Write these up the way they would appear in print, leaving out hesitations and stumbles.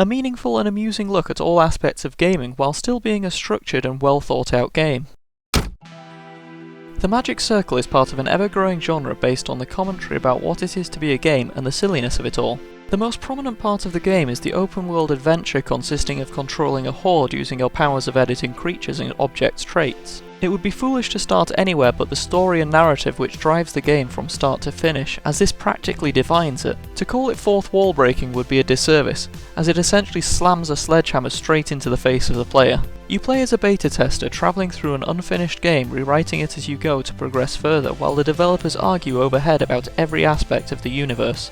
A meaningful and amusing look at all aspects of gaming while still being a structured and well thought out game. The Magic Circle is part of an ever-growing genre based on the commentary about what it is to be a game and the silliness of it all. The most prominent part of the game is the open-world adventure consisting of controlling a horde using your powers of editing creatures and objects' traits. It would be foolish to start anywhere but the story and narrative which drives the game from start to finish, as this practically defines it. To call it fourth wall breaking would be a disservice, as it essentially slams a sledgehammer straight into the face of the player. You play as a beta tester, travelling through an unfinished game, rewriting it as you go to progress further, while the developers argue overhead about every aspect of the universe.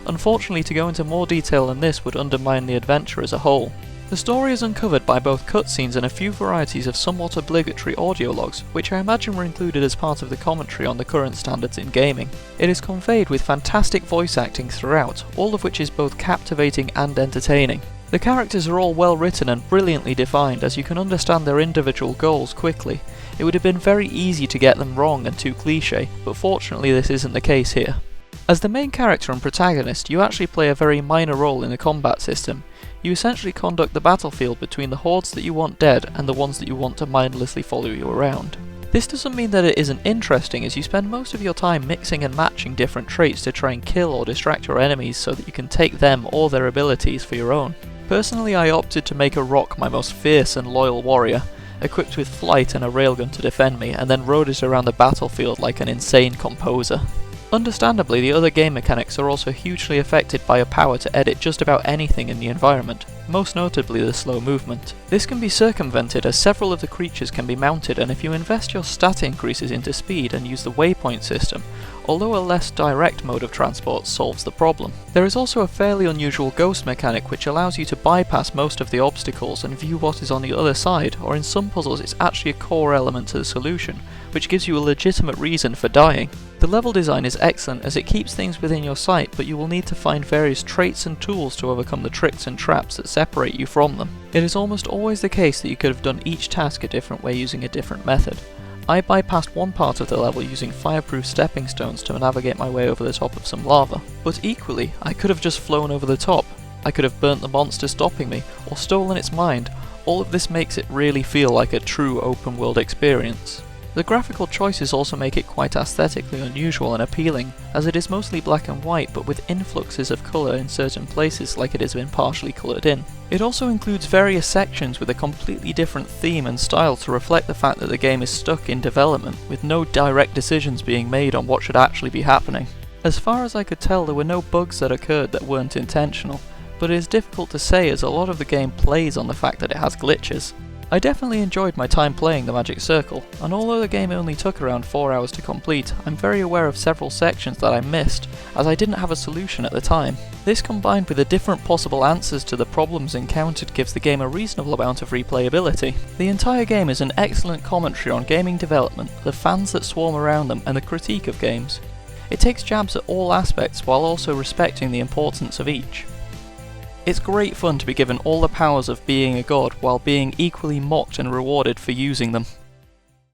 Unfortunately, to go into more detail than this would undermine the adventure as a whole. The story is uncovered by both cutscenes and a few varieties of somewhat obligatory audio logs, which I imagine were included as part of the commentary on the current standards in gaming. It is conveyed with fantastic voice acting throughout, all of which is both captivating and entertaining. The characters are all well written and brilliantly defined, as you can understand their individual goals quickly. It would have been very easy to get them wrong and too cliché, but fortunately this isn't the case here. As the main character and protagonist, you actually play a very minor role in the combat system. You essentially conduct the battlefield between the hordes that you want dead and the ones that you want to mindlessly follow you around. This doesn't mean that it isn't interesting, as you spend most of your time mixing and matching different traits to try and kill or distract your enemies so that you can take them or their abilities for your own. Personally, I opted to make a rock my most fierce and loyal warrior, equipped with flight and a railgun to defend me, and then rode it around the battlefield like an insane composer. Understandably, the other game mechanics are also hugely affected by a power to edit just about anything in the environment, most notably the slow movement. This can be circumvented as several of the creatures can be mounted, and if you invest your stat increases into speed and use the waypoint system, although a less direct mode of transport solves the problem. There is also a fairly unusual ghost mechanic which allows you to bypass most of the obstacles and view what is on the other side, or in some puzzles it's actually a core element to the solution, which gives you a legitimate reason for dying. The level design is excellent as it keeps things within your sight, but you will need to find various traits and tools to overcome the tricks and traps that separate you from them. It is almost always the case that you could have done each task a different way using a different method. I bypassed one part of the level using fireproof stepping stones to navigate my way over the top of some lava, but equally, I could have just flown over the top. I could have burnt the monster stopping me, or stolen its mind. All of this makes it really feel like a true open world experience. The graphical choices also make it quite aesthetically unusual and appealing, as it is mostly black and white but with influxes of colour in certain places like it has been partially coloured in. It also includes various sections with a completely different theme and style to reflect the fact that the game is stuck in development, with no direct decisions being made on what should actually be happening. As far as I could tell, there were no bugs that occurred that weren't intentional, but it is difficult to say as a lot of the game plays on the fact that it has glitches. I definitely enjoyed my time playing the Magic Circle, and although the game only took around 4 hours to complete, I'm very aware of several sections that I missed, as I didn't have a solution at the time. This combined with the different possible answers to the problems encountered gives the game a reasonable amount of replayability. The entire game is an excellent commentary on gaming development, the fans that swarm around them, and the critique of games. It takes jabs at all aspects while also respecting the importance of each. It's great fun to be given all the powers of being a god while being equally mocked and rewarded for using them.